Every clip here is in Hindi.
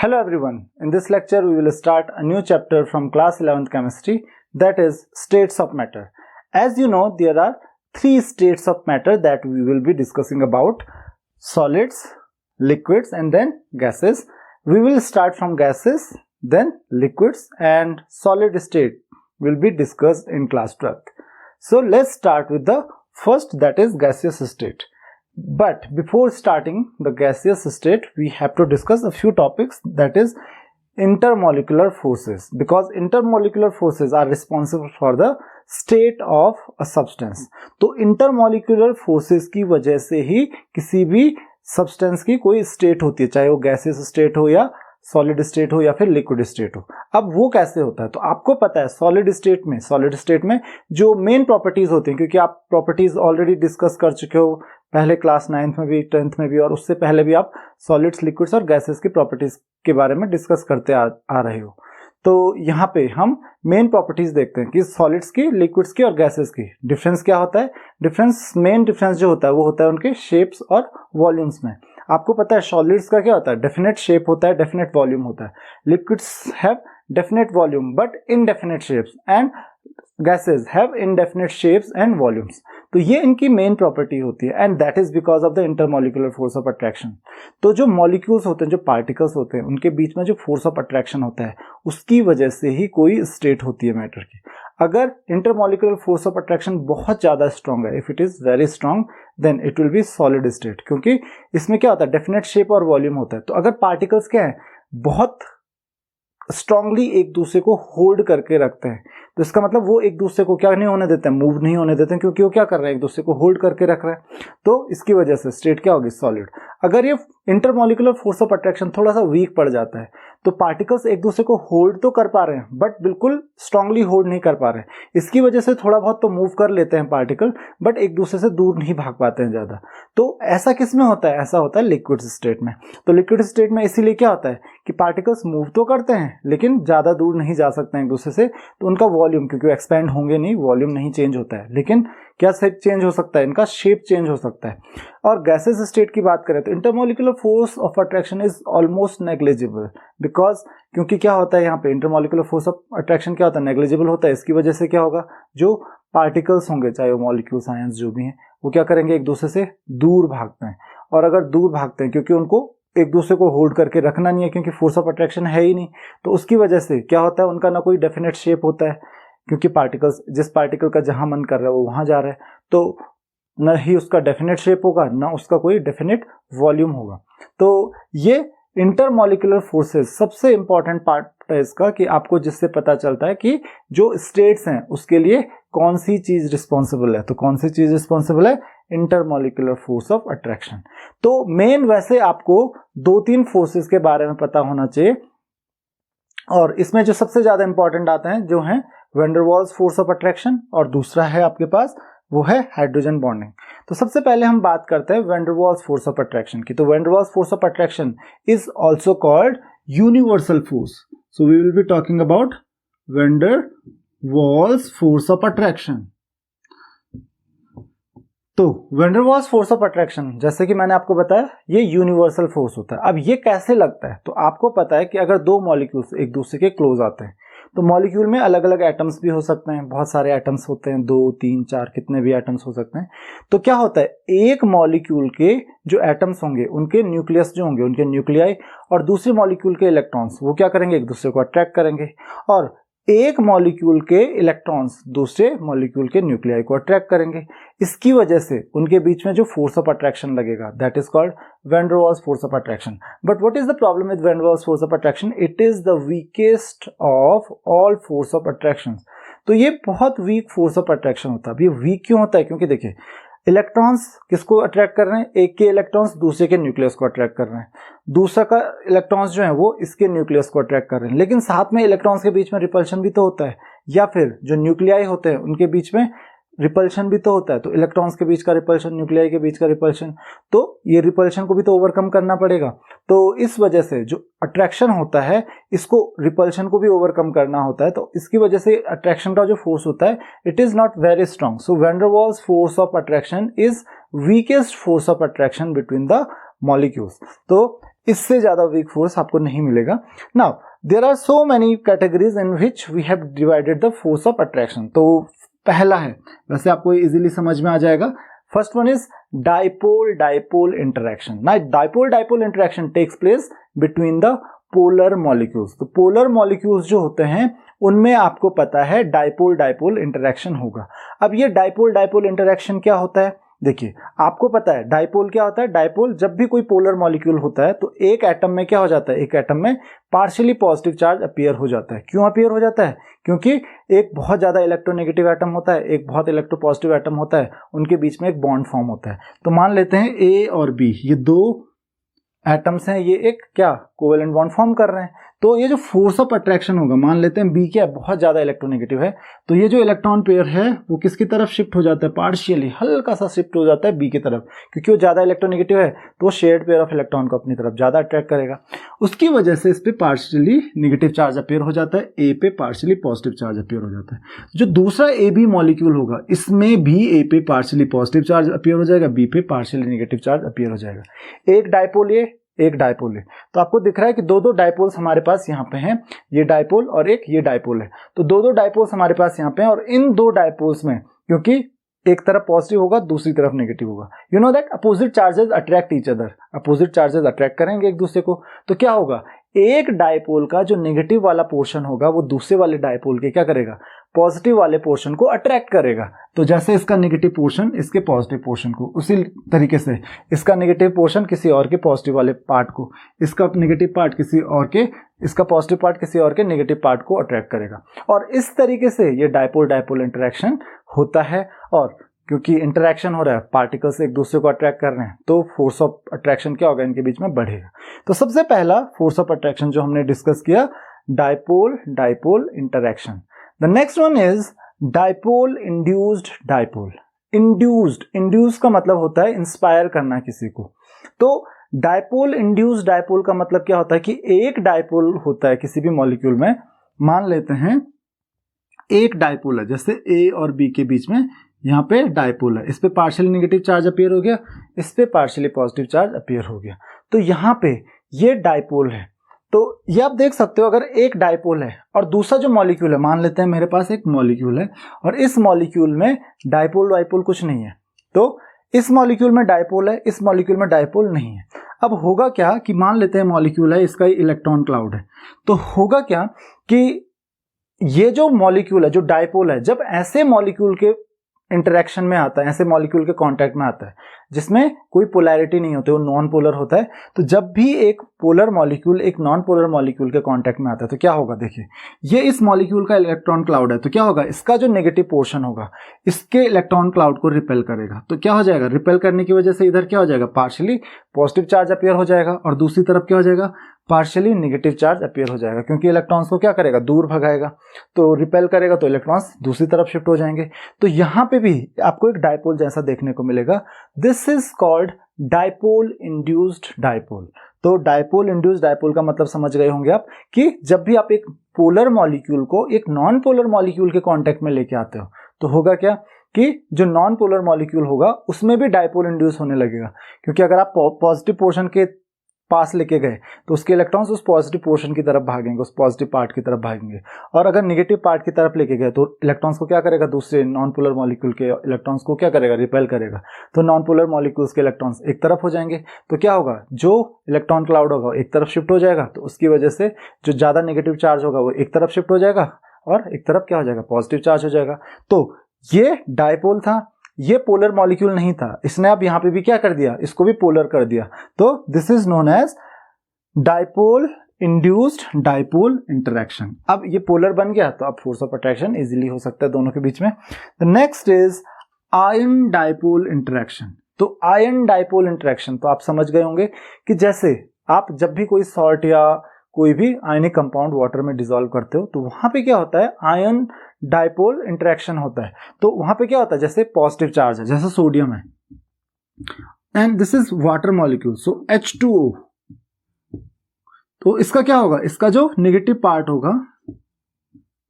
Hello everyone, in this lecture we will start a new chapter from class 11th chemistry, that is states of matter. As you know, there are three states of matter that we will be discussing about: solids, liquids and then gases. We will start from gases, then liquids, and solid state will be discussed in class 12th. So let's start with the first, that is gaseous state. But before starting the gaseous state, we have to discuss a few topics, that is intermolecular forces, because intermolecular forces are responsible for the state of a substance. तो intermolecular forces की वजह से ही किसी भी substance की कोई state होती है, चाहे वो gaseous state हो या सॉलिड स्टेट हो या फिर लिक्विड स्टेट हो। अब वो कैसे होता है, तो आपको पता है सॉलिड स्टेट में जो मेन प्रॉपर्टीज होती हैं, क्योंकि आप प्रॉपर्टीज ऑलरेडी डिस्कस कर चुके हो पहले क्लास 9th में भी, 10th में भी, और उससे पहले भी आप सॉलिड्स, लिक्विड्स और गैसेस की प्रॉपर्टीज के बारे में डिस्कस करते आ रहे हो। तो यहाँ पे हम मेन प्रॉपर्टीज देखते हैं कि सॉलिड्स की, लिक्विड्स की और गैसेस की डिफरेंस क्या होता है। मेन डिफरेंस जो होता है वो होता है उनके शेप्स और वॉल्यूम्स में। आपको पता है सॉलिड्स का क्या होता है, डेफिनेट शेप होता है, डेफिनेट वॉल्यूम होता है। Liquids have definite volume but indefinite shapes, and gases have indefinite shapes and volumes. तो ये इनकी मेन प्रॉपर्टी होती है, and that is because of the intermolecular force of attraction. तो जो मॉलिक्यूल्स होते हैं, जो पार्टिकल्स होते हैं, उनके बीच में जो फोर्स ऑफ अट्रैक्शन होता है, उसकी वजह से ही कोई स्टेट होती है मैटर की। अगर इंटरमॉलिक्यूलर फोर्स ऑफ अट्रैक्शन बहुत ज्यादा स्ट्रांग है, if it is very strong, then it will be solid state, क्योंकि इसमें क्या होता है, डेफिनेट शेप और वॉल्यूम होता है। तो अगर पार्टिकल्स क्या है, बहुत स्ट्रांगली एक दूसरे को होल्ड करके रखते हैं, तो इसका मतलब वो एक दूसरे को क्या नहीं होने देते हैं, मूव नहीं होने देते हैं, क्योंकि वो क्या कर रहे हैं, एक दूसरे को होल्ड करके रख रहे हैं। तो इसकी वजह से स्टेट क्या होगी, सॉलिड। अगर ये इंटरमॉलिक्यूलर फोर्स ऑफ अट्रैक्शन थोड़ा सा वीक पड़ जाता है, तो पार्टिकल्स एक दूसरे को होल्ड तो कर पा रहे हैं बट बिल्कुल स्ट्रांगली होल्ड नहीं कर पा रहे हैं। इसकी वजह से थोड़ा बहुत तो मूव कर लेते हैं पार्टिकल, बट एक दूसरे से दूर नहीं भाग पाते हैं ज्यादा। तो ऐसा किस में होता है, ऐसा होता है लिक्विड स्टेट में। तो लिक्विड स्टेट में इसीलिए क्या होता है कि पार्टिकल्स मूव तो करते हैं लेकिन ज्यादा दूर नहीं जा सकते हैं एक दूसरे से, तो उनका वॉल्यूम, क्योंकि एक्सपेंड होंगे नहीं, वॉल्यूम नहीं चेंज होता है, लेकिन क्या चेंज हो सकता है, इनका शेप चेंज हो सकता है। और गैसेस स्टेट की बात करें तो intermolecular force of attraction is almost negligible, because क्योंकि क्या होता है यहाँ पे इंटरमॉलिक्यूलर फोर्स ऑफ अट्रैक्शन क्या होता है, नेग्लिजिबल होता है। इसकी वजह से क्या होगा, जो पार्टिकल्स होंगे, चाहे वो मॉलिक्यूल्स, आयंस जो भी हैं, वो क्या करेंगे, एक दूसरे से दूर भागते हैं। और अगर दूर भागते हैं क्योंकि उनको एक दूसरे को होल्ड करके रखना नहीं है, क्योंकि फोर्स ऑफ अट्रैक्शन है ही नहीं, तो उसकी वजह से क्या होता है, उनका ना कोई डेफिनेट शेप होता है, क्योंकि पार्टिकल्स, जिस पार्टिकल का जहां मन कर रहा है वो वहां जा रहा है, तो न ही उसका डेफिनेट शेप होगा, ना उसका कोई डेफिनेट वॉल्यूम होगा। तो ये इंटरमॉलिक्यूलर फोर्सेस सबसे इंपॉर्टेंट पार्ट है इसका, कि आपको जिससे पता चलता है कि जो स्टेट्स हैं उसके लिए कौन सी चीज रिस्पॉन्सिबल है। तो कौन सी चीज रिस्पॉन्सिबल है, इंटरमॉलिक्यूलर फोर्स ऑफ अट्रैक्शन। तो मेन वैसे आपको 2-3 फोर्सेस के बारे में पता होना चाहिए, और इसमें जो सबसे ज्यादा इंपॉर्टेंट आते हैं जो है van der Waals force of attraction, और दूसरा है आपके पास वो है हाइड्रोजन बॉन्डिंग। तो सबसे पहले हम बात करते हैं van der Waals force of attraction की। तो van der Waals force of attraction is also called universal force. So we will be talking about van der Waals force of attraction. तो van der Waals force of attraction, जैसे कि मैंने आपको बताया, ये यूनिवर्सल फोर्स होता है। अब ये कैसे लगता है, तो आपको पता है कि अगर दो मॉलिक्यूल्स एक दूसरे के क्लोज आते हैं, तो मॉलिक्यूल में अलग अलग एटम्स भी हो सकते हैं, बहुत सारे एटम्स होते हैं, 2, 3, 4 कितने भी एटम्स हो सकते हैं। तो क्या होता है, एक मॉलिक्यूल के जो एटम्स होंगे, उनके न्यूक्लियस जो होंगे, उनके न्यूक्लियाई, और दूसरे मॉलिक्यूल के इलेक्ट्रॉन्स, वो क्या करेंगे, एक दूसरे को अट्रैक्ट करेंगे, और एक मॉलिक्यूल के इलेक्ट्रॉन्स दूसरे मॉलिक्यूल के न्यूक्लियाई को अट्रैक्ट करेंगे। इसकी वजह से उनके बीच में जो फोर्स ऑफ अट्रैक्शन लगेगा, that is called van der Waals force of attraction. But what is the problem with van der Waals force of attraction, it is the weakest of all force of attraction. तो ये बहुत वीक फोर्स ऑफ अट्रैक्शन होता है। अब ये वीक क्यों होता है, क्योंकि देखिए इलेक्ट्रॉन्स किसको अट्रैक्ट कर रहे हैं, एक के इलेक्ट्रॉन्स दूसरे के न्यूक्लियस को अट्रैक्ट कर रहे हैं, दूसरा का इलेक्ट्रॉन्स जो है वो इसके न्यूक्लियस को अट्रैक्ट कर रहे हैं, लेकिन साथ में इलेक्ट्रॉन्स के बीच में रिपल्शन भी तो होता है, या फिर जो न्यूक्लियाई होते हैं उनके बीच में रिपल्शन भी तो होता है। तो इलेक्ट्रॉन्स के बीच का रिपल्शन, न्यूक्लियाई के बीच का रिपल्शन, तो ये रिपल्शन को भी तो ओवरकम करना पड़ेगा। तो इस वजह से जो अट्रैक्शन होता है, इसको रिपल्शन को भी ओवरकम करना होता है। तो इसकी वजह से अट्रैक्शन का जो फोर्स होता है, it is not very strong. So van der Waals force of attraction is weakest force of attraction between the molecules. तो इससे ज्यादा वीक फोर्स आपको नहीं मिलेगा। Now there are so many categories in which we have divided the force of attraction. तो पहला है, वैसे आपको इजीली समझ में आ जाएगा, first one is dipole dipole interaction. ना dipole dipole interaction takes place between the polar molecules. तो पोलर मॉलिक्यूल्स जो होते हैं उनमें आपको पता है डाइपोल डाइपोल इंटरेक्शन होगा। अब ये डाइपोल डाइपोल इंटरेक्शन क्या होता है, देखिए आपको पता है डाइपोल क्या होता है। डाइपोल, जब भी कोई पोलर मॉलिक्यूल होता है तो एक एटम में क्या हो जाता है, एक एटम में पार्शियली पॉजिटिव चार्ज अपीयर हो जाता है। क्यों अपीयर हो जाता है, क्योंकि एक बहुत ज्यादा इलेक्ट्रोनेगेटिव एटम होता है, एक बहुत इलेक्ट्रोपॉजिटिव एटम होता है, उनके बीच में एक बॉन्ड फॉर्म होता है। तो मान लेते हैं ए और बी, ये दो एटम्स हैं, ये एक क्या कोवेलेंट बॉन्ड फॉर्म कर रहे हैं। तो ये जो फोर्स ऑफ अट्रैक्शन होगा, मान लेते हैं बी क्या बहुत ज्यादा इलेक्ट्रोनेगेटिव है, तो ये जो इलेक्ट्रॉन पेयर है वो किसकी तरफ शिफ्ट हो जाता है, पार्शियली हल्का सा शिफ्ट हो जाता है बी की तरफ, क्योंकि वो ज्यादा इलेक्ट्रोनेगेटिव है तो वो शेयर्ड पेयर ऑफ इलेक्ट्रॉन को अपनी तरफ ज्यादा अट्रैक्ट करेगा। उसकी वजह से इस पे पार्शियली नेगेटिव चार्ज अपीयर हो जाता है, ए पे पार्शियली पॉजिटिव चार्ज अपीयर हो जाता है। जो दूसरा ए बी मॉलिक्यूल होगा इसमें भी ए पे पार्शियली पॉजिटिव चार्ज अपीयर हो जाएगा, बी पे पार्शियली नेगेटिव चार्ज अपीयर हो जाएगा। एक डाइपोल ये, एक डाइपोल है, तो आपको दिख रहा है कि दो दो डाइपोल्स हमारे पास यहाँ पे हैं, ये डाइपोल और एक ये डाइपोल है। तो दो दो डाइपोल्स हमारे पास यहाँ पे हैं, और इन दो डाइपोल्स में क्योंकि एक तरफ पॉजिटिव होगा दूसरी तरफ नेगेटिव होगा, you know that opposite charges attract each other, opposite charges attract करेंगे एक दूसरे को। तो क्या होगा, एक डाइपोल का जो नेगेटिव वाला पोर्शन होगा वो दूसरे वाले डाइपोल के क्या करेगा, पॉजिटिव वाले पोर्शन को अट्रैक्ट करेगा। तो जैसे इसका नेगेटिव पोर्शन इसके पॉजिटिव पोर्शन को, उसी तरीके से इसका नेगेटिव पोर्शन किसी और के पॉजिटिव वाले पार्ट को, इसका नेगेटिव पार्ट किसी और के, इसका पॉजिटिव पार्ट किसी और के नेगेटिव पार्ट को अट्रैक्ट करेगा। और इस तरीके से ये डाइपोल डाइपोल इंटरेक्शन होता है। और क्योंकि इंटरेक्शन हो रहा है, पार्टिकल्स एक दूसरे को अट्रैक्ट कर रहे हैं, तो फोर्स ऑफ अट्रैक्शन क्या होगा, इनके बीच में बढ़ेगा। तो सबसे पहला फोर्स ऑफ अट्रैक्शन जो हमने डिस्कस किया, dipole dipole interaction. The next one is dipole induced dipole. Induced, induce का मतलब होता है इंस्पायर करना किसी को। तो डाइपोल इंड्यूस्ड डाइपोल का मतलब क्या होता है कि एक डाइपोल होता है किसी भी मॉलिक्यूल में, मान लेते हैं एक डाइपोल है, जैसे ए और बी के बीच में यहाँ पे डाइपोल है, इस पे पार्शियली नेगेटिव चार्ज अपीयर हो गया, इस पे पार्शियली पॉजिटिव चार्ज अपीयर हो गया। तो यहाँ पे ये डाइपोल है। तो ये आप देख सकते हो, अगर एक डाइपोल है और दूसरा जो मॉलिक्यूल है, मान लेते हैं मेरे पास एक मॉलिक्यूल है और इस मॉलिक्यूल में डाइपोल वाइपोल कुछ नहीं है, तो इस मॉलिक्यूल में डाइपोल है, इस मॉलिक्यूल में डाइपोल नहीं है। अब होगा क्या कि मान लेते हैं मॉलिक्यूल है, इसका इलेक्ट्रॉन क्लाउड है, तो होगा क्या कि ये जो मॉलिक्यूल है, जो डाइपोल है, जब ऐसे मॉलिक्यूल के इंटरेक्शन में आता है, ऐसे मॉलिक्यूल के कांटेक्ट में आता है जिसमें कोई पोलैरिटी नहीं होती, वो नॉन पोलर होता है, तो जब भी एक पोलर मॉलिक्यूल एक नॉन पोलर मॉलिक्यूल के कांटेक्ट में आता है तो क्या होगा, देखिए ये इस मॉलिक्यूल का इलेक्ट्रॉन क्लाउड है, तो क्या होगा, इसका जो नेगेटिव पोर्शन होगा इसके इलेक्ट्रॉन क्लाउड को रिपेल करेगा। तो क्या हो जाएगा, रिपेल करने की वजह से इधर क्या हो जाएगा, पार्शियली पॉजिटिव चार्ज अपीयर हो जाएगा, और दूसरी तरफ क्या हो जाएगा, पार्शियली नेगेटिव चार्ज अपीयर हो जाएगा, क्योंकि इलेक्ट्रॉन्स को क्या करेगा, दूर भगाएगा, तो रिपेल करेगा तो इलेक्ट्रॉन्स दूसरी तरफ शिफ्ट हो जाएंगे। तो यहाँ पे भी आपको एक डाइपोल जैसा देखने को मिलेगा। This is called dipole induced dipole. तो डाइपोल इंड्यूस्ड डाइपोल का मतलब समझ गए होंगे आप कि जब भी आप एक पोलर मॉलिक्यूल को एक नॉन पोलर मॉलिक्यूल के कांटेक्ट में लेके आते हो तो होगा क्या कि जो नॉन पोलर मॉलिक्यूल होगा उसमें भी डाइपोल इंड्यूस होने लगेगा, क्योंकि अगर आप पॉजिटिव पोर्शन के पास लेके गए तो उसके इलेक्ट्रॉन्स उस पॉजिटिव पोर्शन की तरफ भागेंगे, उस पॉजिटिव पार्ट की तरफ भागेंगे, और अगर नेगेटिव पार्ट की तरफ लेके गए तो इलेक्ट्रॉन्स को क्या करेगा, दूसरे नॉन पोलर मॉलिक्यूल के इलेक्ट्रॉन्स को क्या करेगा, रिपेल करेगा। तो नॉन पोलर मॉलिक्यूल्स के इलेक्ट्रॉन्स एक तरफ हो जाएंगे, तो क्या होगा, जो इलेक्ट्रॉन क्लाउड होगा एक तरफ शिफ्ट हो जाएगा, तो उसकी वजह से जो ज्यादा नेगेटिव चार्ज होगा वो एक तरफ शिफ्ट हो जाएगा और एक तरफ क्या हो जाएगा, पॉजिटिव चार्ज हो जाएगा। तो ये डाइपोल था, ये पोलर मॉलिक्यूल नहीं था, इसने अब यहाँ पे भी क्या कर दिया, इसको भी पोलर कर दिया। तो this is known as dipole induced dipole interaction. अब ये पोलर बन गया तो अब फोर्स ऑफ अट्रैक्शन इजीली हो सकता है दोनों के बीच में। The next is ion dipole interaction. तो आयन डाइपोल इंटरेक्शन तो आप समझ गए होंगे कि जैसे आप जब भी कोई सॉल्ट या कोई भी आयनिक कंपाउंड वाटर में डिसॉल्व करते हो तो वहां पे क्या होता है, आयन डाइपोल इंटरेक्शन होता है। तो वहां पे क्या होता है, जैसे पॉजिटिव चार्ज है, जैसे सोडियम है and this is water molecule, so H2O, तो इसका क्या होगा, इसका जो नेगेटिव पार्ट होगा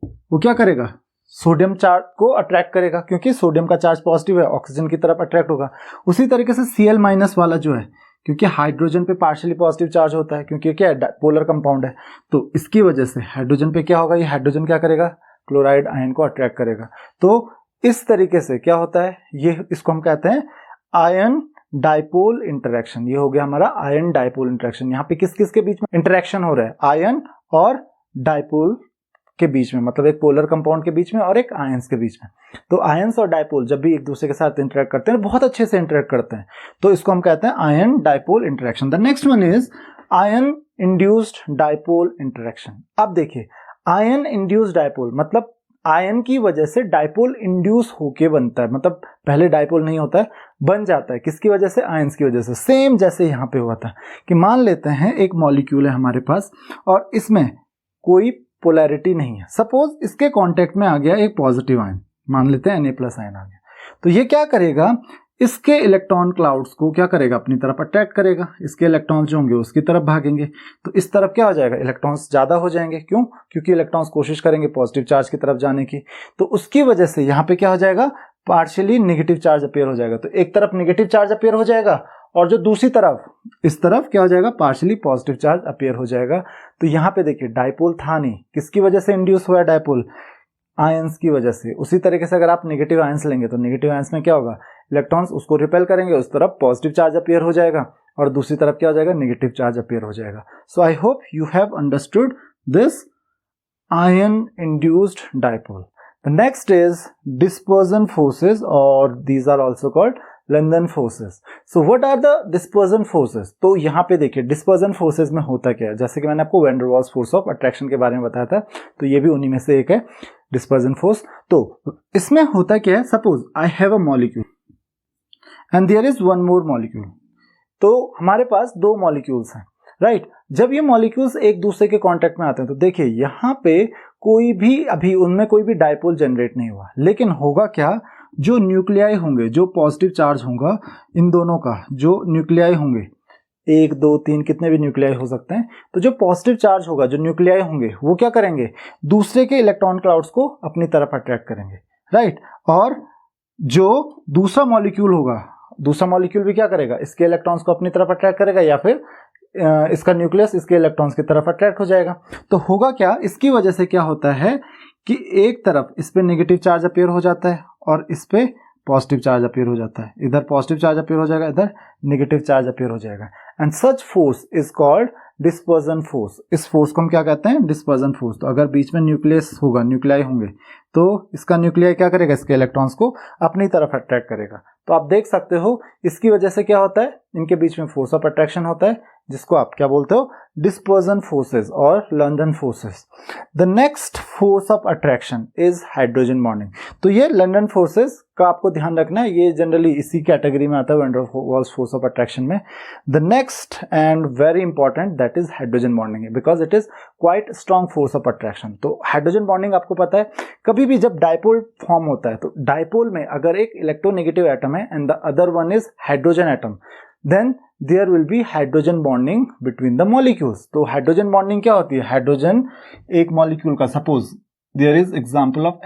वो क्या करेगा, सोडियम चार्ज को अट्रैक्ट करेगा, क्योंकि सोडियम का चार्ज पॉजिटिव है, ऑक्सीजन की तरफ अट्रैक्ट होगा। उसी तरीके से Cl- वाला जो है, क्योंकि हाइड्रोजन पे पार्शियली पॉजिटिव चार्ज होता है, क्योंकि क्या है, पोलर कंपाउंड है। तो इसकी वजह से हाइड्रोजन पे क्या होगा, ये हाइड्रोजन क्या करेगा, क्लोराइड आयन को अट्रैक्ट करेगा। तो इस तरीके से क्या होता है, ये इसको हम कहते हैं आयन डाइपोल इंटरेक्शन। ये हो गया हमारा आयन डाइपोल इंटरेक्शन। यहाँ पे किस किस के बीच में इंटरेक्शन हो रहा है, आयन और डाइपोल के बीच में, मतलब एक पोलर कंपाउंड के बीच में और एक आयंस के बीच में। तो आयंस और डाइपोल जब भी एक दूसरे के साथ इंटरेक्ट करते हैं, बहुत अच्छे से इंटरेक्ट करते हैं, तो इसको हम कहते हैं ion dipole interaction. The next one is ion induced dipole interaction. अब देखिए, आयन इंड्यूस्ड डाइपोल मतलब आयन की वजह से डाइपोल इंड्यूस होके बनता है, मतलब पहले डाइपोल नहीं होता है, बन जाता है। किसकी वजह से, आयंस की वजह से। सेम जैसे यहाँ पे हुआ था कि मान लेते हैं एक मॉलिक्यूल है हमारे पास और इसमें कोई पोलैरिटी नहीं है। सपोज इसके कांटेक्ट में आ गया एक पॉजिटिव आयन, मान लेते हैं Na+ आयन आ गया, तो ये क्या करेगा, इसके इलेक्ट्रॉन क्लाउड्स को क्या करेगा, अपनी तरफ अट्रैक्ट करेगा। इसके इलेक्ट्रॉन्स जो होंगे उसकी तरफ भागेंगे, तो इस तरफ क्या हो जाएगा, इलेक्ट्रॉन्स ज्यादा हो जाएंगे। क्यों, क्योंकि इलेक्ट्रॉन्स कोशिश करेंगे पॉजिटिव चार्ज की तरफ जाने की, तो उसकी वजह से यहाँ पे क्या हो जाएगा, पार्शियली नेगेटिव चार्ज अपीयर हो जाएगा। तो एक तरफ नेगेटिव चार्ज अपीयर हो जाएगा और जो दूसरी तरफ, इस तरफ क्या हो जाएगा, पार्शियली पॉजिटिव चार्ज अपीयर हो जाएगा। तो यहाँ पे देखिए डाइपोल था नहीं, किसकी वजह से इंड्यूस हुआ है डाइपोल, आयंस की वजह से। उसी तरीके से अगर आप नेगेटिव आयंस लेंगे तो नेगेटिव आयंस में क्या होगा, इलेक्ट्रॉन्स उसको रिपेल करेंगे, उस तरफ पॉजिटिव चार्ज अपीयर हो जाएगा और दूसरी तरफ क्या हो जाएगा, नेगेटिव चार्ज अपीयर हो जाएगा। So I hope you have understood this ion induced dipole. The next is dispersion forces, or these are also called London forces. So what are the dispersion forces? तो यहाँ पे देखिए dispersion forces में होता क्या है, जैसे कि मैंने आपको van der Waals force of attraction के बारे में बताया था, तो ये भी उन्हीं में से एक है dispersion force। तो इसमें होता क्या है, suppose I have a molecule and there is one more molecule. तो हमारे पास दो मॉलिक्यूल्स हैं, राइट। जब ये मॉलिक्यूल्स एक दूसरे के कांटेक्ट में आते हैं तो देखिए यहाँ पे कोई भी, अभी उनमें कोई भी डाइपोल जनरेट नहीं हुआ, लेकिन होगा क्या, जो न्यूक्लियाई होंगे, जो पॉजिटिव चार्ज होगा इन दोनों का, जो न्यूक्लियाई होंगे, 1 2 3 कितने भी न्यूक्लियाई हो सकते हैं, तो जो पॉजिटिव चार्ज होगा, जो न्यूक्लियाई होंगे, वो क्या करेंगे, दूसरे के इलेक्ट्रॉन क्लाउड्स को अपनी तरफ अट्रैक्ट करेंगे, राइट। और जो दूसरा मॉलिक्यूल होगा, दूसरा मॉलिक्यूल भी क्या करेगा, इसके इलेक्ट्रॉन्स को अपनी तरफ अट्रैक्ट करेगा, या फिर इसका न्यूक्लियस इसके इलेक्ट्रॉन्स की तरफ अट्रैक्ट हो जाएगा। तो होगा क्या, इसकी वजह से क्या होता है कि एक तरफ इस पे नेगेटिव चार्ज अपीयर हो जाता है और इस पे पॉजिटिव चार्ज अपीयर हो जाता है। इधर पॉजिटिव चार्ज अपीयर हो जाएगा, इधर नेगेटिव चार्ज अपीयर हो जाएगा। And such force is called dispersion force. इस फोर्स को हम क्या कहते हैं, डिस्पर्जन फोर्स। तो अगर बीच में न्यूक्लियस होगा, न्यूक्लियाई होंगे, तो इसका न्यूक्लियाई क्या करेगा, इसके इलेक्ट्रॉन्स को अपनी तरफ अट्रैक्ट करेगा। तो आप देख सकते हो इसकी वजह से क्या होता है, इनके बीच में फोर्स ऑफ अट्रैक्शन होता है, जिसको आप क्या बोलते हो, डिस्पर्जन फोर्सेस और London forces. The next force of attraction is hydrogen bonding. तो ये लंडन फोर्सेस का आपको ध्यान रखना है, ये जनरली इसी कैटेगरी में आता है, van der Waals force of attraction में। The next and very important that is hydrogen bonding, because it is quite strong force of attraction. तो हाइड्रोजन बॉन्डिंग आपको पता है, कभी भी जब डाइपोल फॉर्म होता है तो डाइपोल में अगर एक इलेक्ट्रोनेगेटिव एटम है and the other one is hydrogen atom, then there will be hydrogen bonding between the molecules। तो हाइड्रोजन बॉन्डिंग क्या होती है, हाइड्रोजन एक मॉलिक्यूल का, suppose there is example of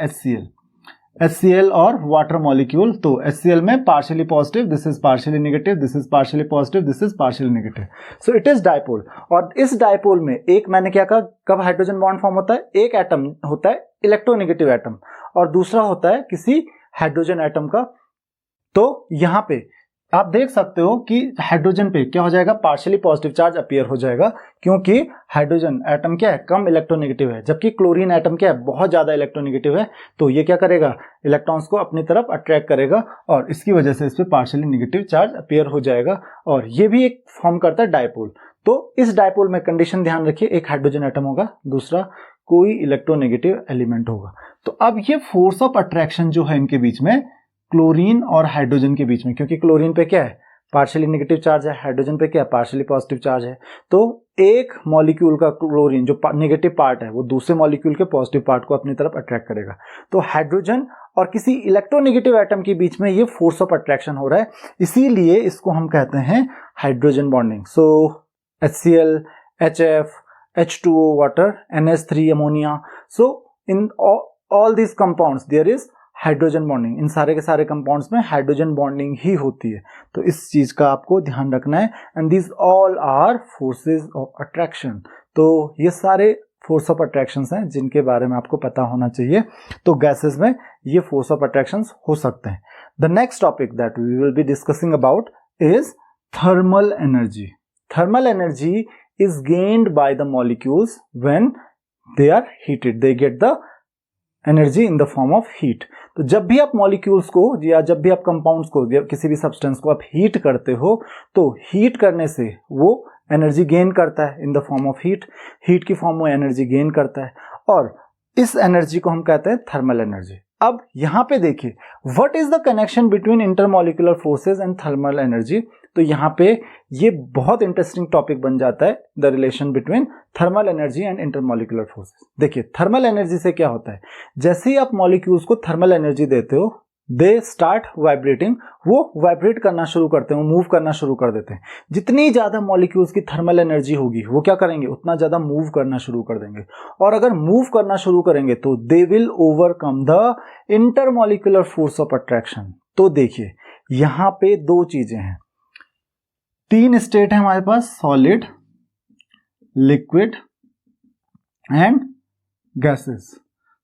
HCl और वाटर मॉलिक्यूल। तो HCl में partially positive, this is partially negative, this is partially positive, this is partially negative. So it is dipole. और इस डाइपोल में एक, मैंने क्या कहा, कब हाइड्रोजन बॉन्ड फॉर्म होता है, एक एटम होता है इलेक्ट्रोनेगेटिव एटम और दूसरा होता है किसी हाइड्रोजन एटम का। तो यहां पे आप देख सकते हो कि हाइड्रोजन पे क्या हो जाएगा, पार्शियली पॉजिटिव चार्ज अपीयर हो जाएगा, क्योंकि हाइड्रोजन एटम क्या है, कम इलेक्ट्रोनेगेटिव है, जबकि क्लोरीन एटम क्या है, बहुत ज्यादा इलेक्ट्रोनेगेटिव है। तो ये क्या करेगा, इलेक्ट्रॉन्स को अपनी तरफ अट्रैक्ट करेगा और इसकी वजह से इस पे पार्शियली नेगेटिव चार्ज अपीयर हो जाएगा और ये भी एक फॉर्म करता है डाइपोल। तो इस डाइपोल में कंडीशन ध्यान रखिए, एक हाइड्रोजन एटम होगा, दूसरा कोई इलेक्ट्रोनेगेटिव एलिमेंट होगा। तो अब ये फोर्स ऑफ अट्रैक्शन जो है इनके बीच में, क्लोरीन और हाइड्रोजन के बीच में, क्योंकि क्लोरीन पे क्या है, पार्शियली नेगेटिव चार्ज है, हाइड्रोजन पे क्या है, पार्शियली पॉजिटिव चार्ज है। तो एक मॉलिक्यूल का क्लोरीन जो नेगेटिव पार्ट है वो दूसरे मॉलिक्यूल के पॉजिटिव पार्ट को अपनी तरफ अट्रैक्ट करेगा। तो हाइड्रोजन और किसी इलेक्ट्रोनेगेटिव एटम के बीच में ये फोर्स ऑफ अट्रैक्शन हो रहा है, इसीलिए इसको हम कहते हैं hydrogen bonding. So HCl, HF, H2O water, NH3 ammonia, so in all these compounds there is hydrogen bonding, इन सारे के सारे कंपाउंड्स में हाइड्रोजन बॉन्डिंग ही होती है, तो इस चीज का आपको ध्यान रखना है। And these all are forces of attraction, तो ये सारे फोर्स ऑफ अट्रैक्शंस हैं जिनके बारे में आपको पता होना चाहिए। तो गैसेस में ये फोर्स ऑफ अट्रैक्शंस हो सकते हैं। The next topic that we will be discussing about is thermal energy. Thermal energy is gained by the molecules when they are heated, they get the energy in the form of heat. तो जब भी आप मॉलिक्यूल्स को या जब भी आप कंपाउंड्स को या किसी भी सब्सटेंस को आप हीट करते हो, तो हीट करने से वो एनर्जी गेन करता है इन the form of heat, heat की फॉर्म में एनर्जी गेन करता है, और इस एनर्जी को हम कहते हैं थर्मल एनर्जी। अब यहां पे देखिए, what is the connection between intermolecular forces and thermal energy. तो यहाँ पे ये बहुत इंटरेस्टिंग टॉपिक बन जाता है, the relation between thermal energy and intermolecular forces. देखिए, थर्मल एनर्जी से क्या होता है, जैसे ही आप मॉलिक्यूल्स को थर्मल एनर्जी देते हो, दे स्टार्ट वाइब्रेटिंग, वो वाइब्रेट करना शुरू करते हैं, मूव करना शुरू कर देते हैं। जितनी ज्यादा मॉलिक्यूल्स की थर्मल एनर्जी होगी, वो क्या करेंगे, उतना ज्यादा मूव करना शुरू कर देंगे, और अगर मूव करना शुरू करेंगे तो they will overcome the intermolecular force of attraction. तो देखिए, यहां पे दो चीजें हैं, तीन स्टेट है हमारे पास, सॉलिड, लिक्विड एंड गैसेस।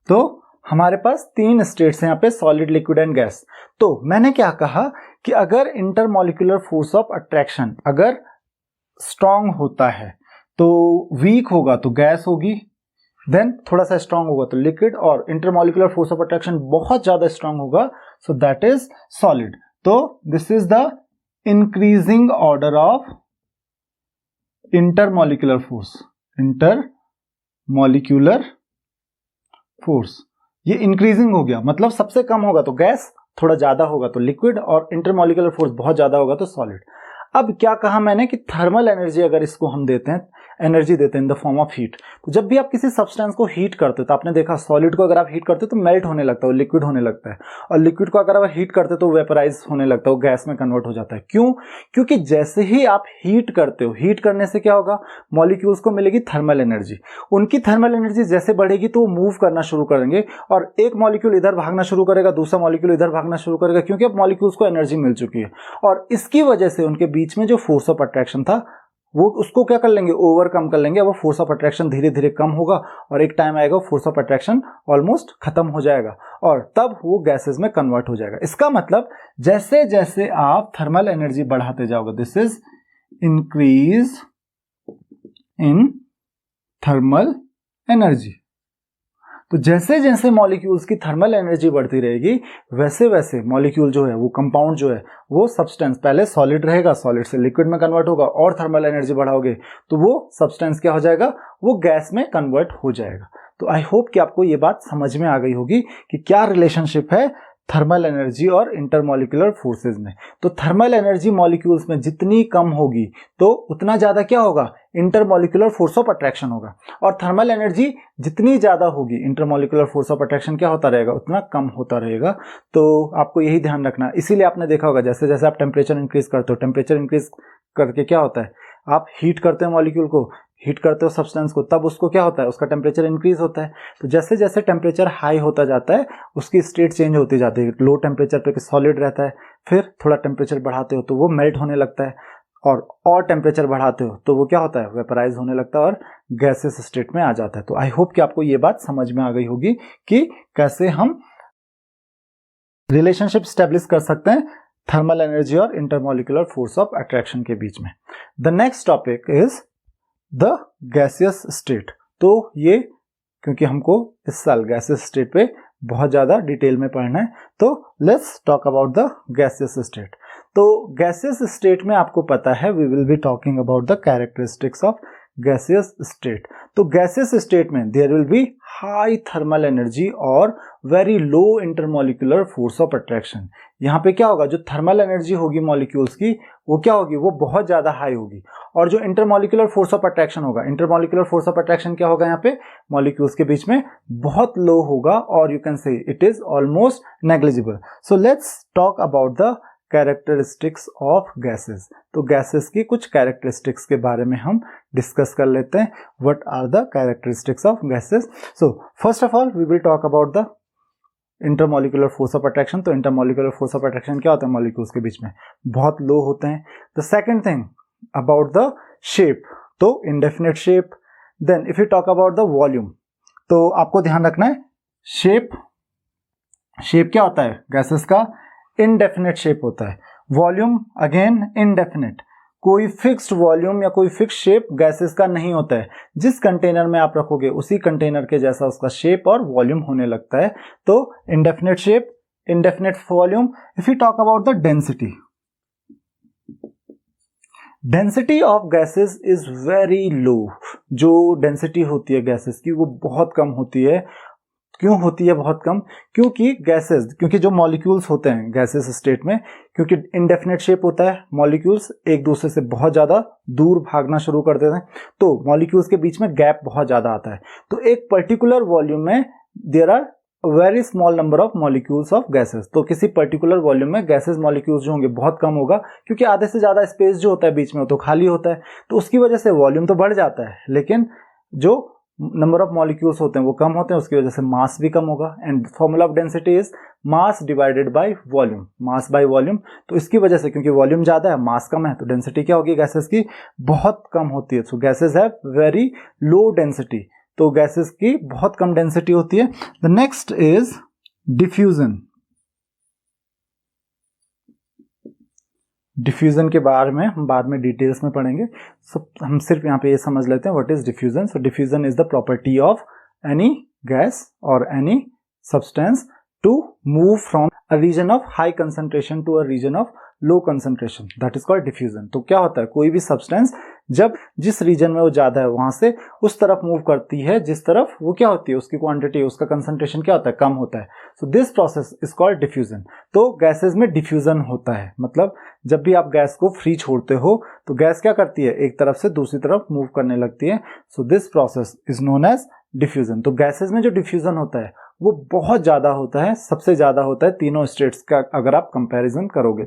तो हमारे पास तीन स्टेट्स हैं यहाँ पे, सॉलिड, लिक्विड एंड गैस। तो मैंने क्या कहा कि अगर इंटरमॉलिक्यूलर फोर्स ऑफ अट्रैक्शन अगर स्ट्रांग होता है तो वीक होगा तो गैस होगी, देन थोड़ा सा स्ट्रांग होगा तो लिक्विड, और इंटरमॉलिक्यूलर फोर्स ऑफ अट्रैक्शन बहुत ज्यादा स्ट्रांग होगा सो दैट इज सॉलिड। तो this is the increasing order of intermolecular force, intermolecular force ये इंक्रीजिंग हो गया, मतलब सबसे कम होगा तो गैस, थोड़ा ज्यादा होगा तो लिक्विड, और इंटरमॉलिक्यूलर फोर्स बहुत ज्यादा होगा तो सॉलिड। अब क्या कहा मैंने कि थर्मल एनर्जी अगर इसको हम देते हैं, एनर्जी देते हैं इन द फॉर्म ऑफ हीट, तो जब भी आप किसी सब्सटेंस को हीट करते हो, तो आपने देखा सॉलिड को अगर आप हीट करते हो तो मेल्ट होने लगता है, लिक्विड होने लगता है, और लिक्विड को अगर आप हीट करते हो तो वेपराइज होने लगता है, वो गैस में कन्वर्ट हो जाता है। क्यों? क्योंकि जैसे ही आप हीट करते हो, हीट करने से क्या होगा, मॉलिक्यूल्स को मिलेगी थर्मल एनर्जी, उनकी थर्मल एनर्जी जैसे बढ़ेगी तो वो मूव करना शुरू करेंगे, और एक मॉलिक्यूल इधर भागना शुरू करेगा, दूसरा मॉलिक्यूल इधर भागना शुरू करेगा, क्योंकि अब मॉलिक्यूल्स को एनर्जी मिल चुकी है, और इसकी वजह से उनके बीच में जो फोर्स ऑफ अट्रैक्शन था वो उसको क्या कर लेंगे, ओवरकम कर लेंगे। वो फोर्स ऑफ अट्रैक्शन धीरे धीरे कम होगा, और एक टाइम आएगा फोर्स ऑफ अट्रैक्शन ऑलमोस्ट खत्म हो जाएगा, और तब वो गैसेस में कन्वर्ट हो जाएगा। इसका मतलब जैसे जैसे आप थर्मल एनर्जी बढ़ाते जाओगे, this is increase in thermal energy. तो जैसे जैसे मॉलिक्यूल्स की थर्मल एनर्जी बढ़ती रहेगी, वैसे वैसे मॉलिक्यूल जो है, वो कंपाउंड जो है, वो सब्सटेंस पहले सॉलिड रहेगा, सॉलिड से लिक्विड में कन्वर्ट होगा, और थर्मल एनर्जी बढ़ाओगे तो वो सब्सटेंस क्या हो जाएगा, वो गैस में कन्वर्ट हो जाएगा। तो आई होप कि आपको ये बात समझ में आ गई होगी कि क्या रिलेशनशिप है थर्मल एनर्जी और इंटरमॉलिक्यूलर फोर्सेस में। तो थर्मल एनर्जी मॉलिक्यूल्स में जितनी कम होगी तो उतना ज्यादा क्या होगा, इंटरमॉलिक्यूलर फोर्स ऑफ अट्रैक्शन होगा, और थर्मल एनर्जी जितनी ज्यादा होगी, इंटरमॉलिक्यूलर फोर्स ऑफ अट्रैक्शन क्या होता रहेगा, उतना कम होता रहेगा। तो आपको यही ध्यान रखना। इसीलिए आपने देखा होगा जैसे जैसे आप टेम्परेचर इंक्रीज करते हो, टेम्परेचर इंक्रीज करके क्या होता है, आप हीट करते हो मॉलिक्यूल को, हीट करते हो सब्सटेंस को, तब उसको क्या होता है, उसका टेम्परेचर इंक्रीज होता है। तो जैसे जैसे टेम्परेचर हाई होता जाता है, उसकी स्टेट चेंज होती जाती है। लो टेम्परेचर पे सॉलिड रहता है, फिर थोड़ा टेम्परेचर बढ़ाते हो तो वो मेल्ट होने लगता है, और टेम्परेचर बढ़ाते हो तो वो क्या होता है, वेपराइज होने लगता है और गैसेस स्टेट में आ जाता है। तो आई होप कि आपको ये बात समझ में आ गई होगी कि कैसे हम रिलेशनशिप स्टैब्लिश कर सकते हैं थर्मल एनर्जी और इंटरमॉलिक्यूलर फोर्स ऑफ अट्रैक्शन के बीच में। The next topic is the gaseous state. तो ये क्योंकि हमको इस साल गैसियस स्टेट पे बहुत ज्यादा डिटेल में पढ़ना है, तो let's talk about the gaseous state. तो गैसियस स्टेट में आपको पता है we will be talking about the characteristics of gaseous state. तो गैसियस स्टेट में there will be high thermal energy और very low intermolecular force of attraction. यहाँ पे क्या होगा, जो थर्मल एनर्जी होगी मॉलिक्यूल्स की वो क्या होगी, वो बहुत ज्यादा हाई होगी, और जो इंटरमॉलिक्यूलर फोर्स ऑफ अट्रैक्शन होगा, इंटरमॉलिक्यूलर फोर्स ऑफ अट्रैक्शन क्या होगा यहाँ पे, मॉलिक्यूल्स के बीच में बहुत लो होगा, और यू कैन से it is almost negligible. So let's talk about the characteristics of gases. तो गैसेस की कुछ कैरेक्टरिस्टिक्स के बारे में हम डिस्कस कर लेते हैं। What are the characteristics of gases? So first of all we will talk about the intermolecular force of attraction. तो इंटरमॉलिक्यूलर फोर्स ऑफ अट्रैक्शन क्या होता है मॉलिक्यूल्स के बीच में, बहुत लो होते हैं। The second thing about the shape, तो indefinite shape. Then if you talk about the volume, तो आपको ध्यान रखना है शेप क्या होता है गैसेस का, इनडेफिनिट शेप होता है। वॉल्यूम अगेन इनडेफिनिट, कोई फिक्स्ड वॉल्यूम या कोई फिक्स शेप गैसेस का नहीं होता है। जिस कंटेनर में आप रखोगे उसी कंटेनर के जैसा उसका शेप और वॉल्यूम होने लगता है। तो indefinite shape, indefinite volume. If you talk about the density, density of gases is very low. जो डेंसिटी होती है गैसेस की वो बहुत कम होती है। क्यों होती है बहुत कम? क्योंकि जो मॉलिक्यूल्स होते हैं गैसेस स्टेट में, क्योंकि इनडेफिनिट शेप होता है, मॉलिक्यूल्स एक दूसरे से बहुत ज़्यादा दूर भागना शुरू कर देते हैं, तो मॉलिक्यूल्स के बीच में गैप बहुत ज़्यादा आता है। तो एक पर्टिकुलर वॉल्यूम में there are very small number of molecules of gases. तो किसी पर्टिकुलर वॉल्यूम में गैसेस मॉलिक्यूल्स जो होंगे बहुत कम होगा, क्योंकि आधे से ज़्यादा स्पेस जो होता है बीच में वो तो खाली होता है। तो उसकी वजह से वॉल्यूम तो बढ़ जाता है, लेकिन जो नंबर ऑफ मॉलिक्यूल्स होते हैं वो कम होते हैं, उसकी वजह से मास भी कम होगा। And formula of density is mass divided by volume, mass by volume. तो इसकी वजह से क्योंकि वॉल्यूम ज्यादा है, मास कम है, तो डेंसिटी क्या होगी गैसेस की, बहुत कम होती है। So gases have very low density, तो गैसेस की बहुत कम डेंसिटी होती है। The next is diffusion. Diffusion के बारे में हम बाद में डिटेल्स में पढ़ेंगे। सो हम सिर्फ यहाँ पे ये समझ लेते हैं what is diffusion. So diffusion is the property of any gas और any substance to move from a region of high concentration to a region of low concentration, that is called diffusion. तो क्या होता है, कोई भी सब्सटेंस जब जिस रीजन में वो ज्यादा है वहां से उस तरफ मूव करती है जिस तरफ वो क्या होती है, उसकी क्वांटिटी, उसका कंसंट्रेशन क्या होता है, कम होता है। So this process is called diffusion. तो गैसेस में डिफ्यूजन होता है, मतलब जब भी आप गैस को फ्री छोड़ते हो तो गैस क्या करती है, एक तरफ से दूसरी तरफ मूव करने लगती है। So this process is known as diffusion. तो गैसेस में जो डिफ्यूजन होता है वो बहुत ज्यादा होता है, सबसे ज्यादा होता है तीनों स्टेट्स का अगर आप कंपैरिजन करोगे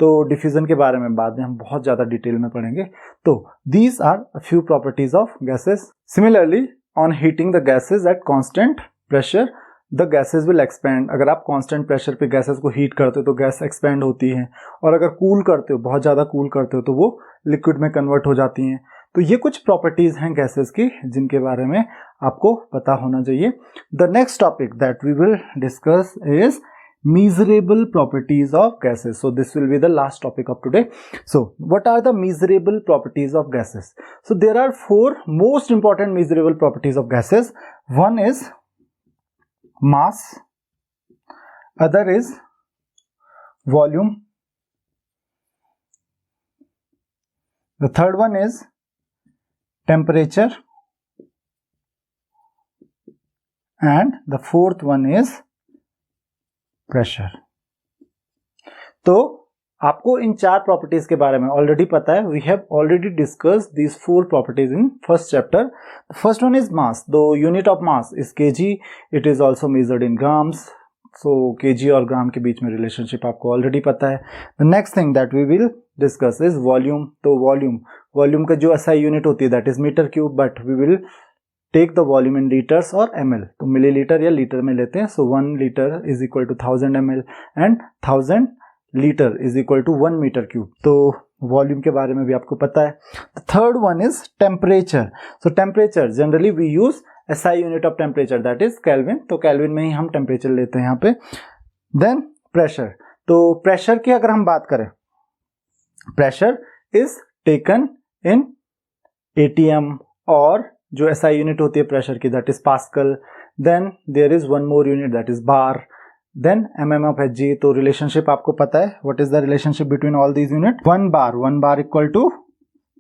तो डिफ्यूजन के बारे में बाद में हम बहुत ज्यादा डिटेल में पढ़ेंगे। तो these are a few properties of gases. Similarly on heating the gases at constant pressure the gases will expand. अगर आप कांस्टेंट प्रेशर पे गैसेस को हीट करते हो तो गैस एक्सपैंड होती है, और अगर कूल करते हो, बहुत ज्यादा कूल करते हो, तो वो लिक्विड में कन्वर्ट हो जाती हैं। तो ये कुछ प्रॉपर्टीज हैं गैसेस की जिनके बारे में आपको पता होना चाहिए। The next topic that we will discuss is measurable properties of gases. So this will be the last topic of today. So what are the measurable properties of gases? So there are four most important measurable properties of gases. One is mass, other is volume, the third one is temperature, and the fourth one is pressure. तो आपको इन चार प्रॉपर्टीज के बारे में ऑलरेडी पता है। We have already discussed these four properties in first chapter. First one is mass. The unit of mass is KG. It is also measured in grams. So KG और ग्राम के बीच में रिलेशनशिप आपको ऑलरेडी पता है। The next thing that we will discuss is volume. तो वॉल्यूम का जो एसआई यूनिट होती है that is metre cube, but we will take the volume in litres और ml, तो मिलीलीटर या लीटर में लेते हैं। So 1 litre is equal to 1000 ml and 1000 litre is equal to 1 metre cube. तो वॉल्यूम के बारे में भी आपको पता है। Third one is temperature. So temperature generally we use SI unit of temperature that is Kelvin. तो केल्विन में ही हम टेम्परेचर लेते हैं यहाँ पे। Then pressure. तो प्रेशर की अगर हम बात करें, pressure is taken in ATM, और जो SI यूनिट होती है प्रेशर की that is pascal. Then there is one more unit that is bar, then mm of Hg। तो रिलेशनशिप आपको पता है, what is the relationship between all these unit. One bar equal to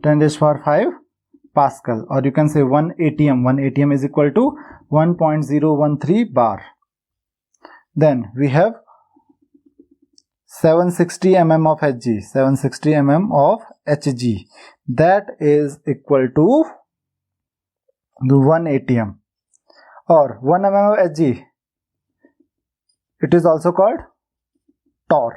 10⁵ pascal, और you can say 1 ATM is equal to 1.013 bar. Then we have 760 mm of Hg, 760 mm of Hg, that is equal to 1 ATM, और 1 mm of Hg it is also called torr।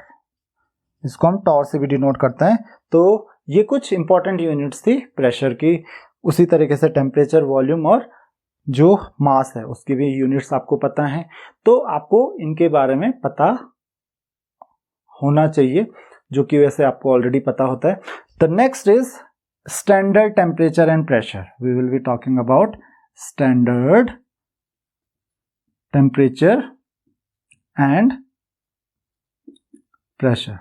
इसको हम टॉर से भी डिनोट करते हैं। तो ये कुछ इंपॉर्टेंट यूनिट्स थी प्रेशर की। उसी तरीके से टेम्परेचर, वॉल्यूम और जो मास है उसकी भी यूनिट्स आपको पता है, तो आपको इनके बारे में पता होना चाहिए, जो कि वैसे आपको ऑलरेडी पता होता है। The next is standard temperature and pressure. We will be talking about standard temperature and pressure.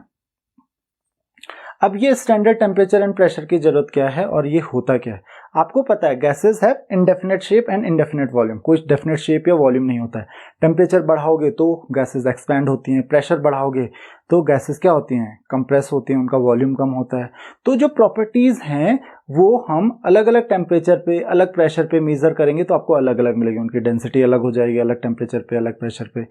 अब ये स्टैंडर्ड टेम्परेचर एंड प्रेशर की जरूरत क्या है और ये होता क्या है? आपको पता है gases have indefinite shape and indefinite volume, कोई डेफिनेट शेप या वॉल्यूम नहीं होता है। टेम्परेचर बढ़ाओगे तो गैसेस एक्सपैंड होती हैं, प्रेशर बढ़ाओगे तो गैसेस क्या होती हैं, कंप्रेस होती हैं, उनका वॉल्यूम कम होता है। तो जो प्रॉपर्टीज हैं वो हम अलग अलग टेम्परेचर पे अलग प्रेशर पे मेजर करेंगे तो आपको अलग अलग मिलेगी, उनकी डेंसिटी अलग हो जाएगी, अलग टेम्परेचर पे अलग प्रेशर पे।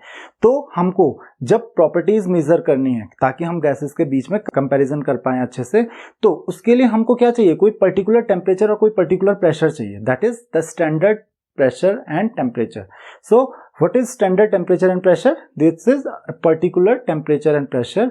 तो हमको जब प्रॉपर्टीज मेजर करनी है ताकि हम गैसेस के बीच में कंपैरिजन कर पाए अच्छे से, तो उसके लिए हमको क्या चाहिए, कोई पर्टिकुलर टेम्परेचर और कोई पर्टिकुलर प्रेशर चाहिए। That is the standard pressure and temperature. So what is standard temperature and pressure? This is a particular temperature and pressure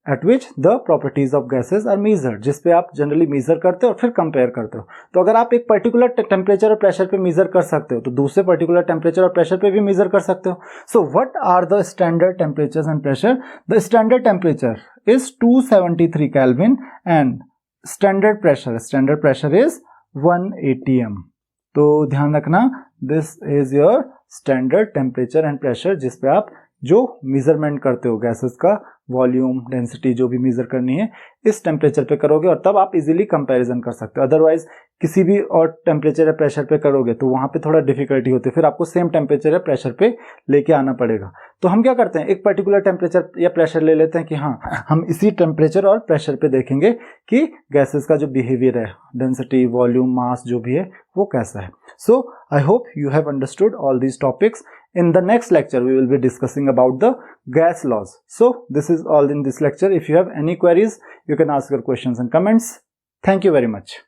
at which the properties of gases are measured, जिस पे आप जनरली मेजर करते हो और फिर कंपेयर करते हो। तो अगर आप एक पर्टिकुलर टेम्परेचर और प्रेशर पे मेजर कर सकते हो तो दूसरे पर्टिकुलर टेम्परेचर और प्रेशर पे भी मेजर कर सकते हो। So what are the standard temperatures and pressure? The standard temperature is 273 Kelvin and standard pressure is 1 atm। तो ध्यान रखना, this is your standard temperature and pressure, जिस पे आप जो मेजरमेंट करते हो गैसेस का वॉल्यूम डेंसिटी जो भी मेजर करनी है इस टेम्परेचर पे करोगे और तब आप इजीली कंपैरिजन कर सकते हो। अदरवाइज किसी भी और टेम्परेचर या प्रेशर पे करोगे तो वहां पे थोड़ा डिफिकल्टी होती है, फिर आपको सेम टेम्परेचर या प्रेशर पे लेके आना पड़ेगा। तो हम क्या करते हैं, एक पर्टिकुलर टेम्परेचर या प्रेशर ले लेते हैं कि हाँ हम इसी टेम्परेचर और प्रेशर पे देखेंगे कि गैसेस का जो बिहेवियर है, डेंसिटी, वॉल्यूम, मास जो भी है वो कैसा है। So I hope you have understood all these topics. In the next lecture we will be discussing about the gas laws. So this is all in this lecture. If you have any queries you can ask your questions and comments. Thank you very much.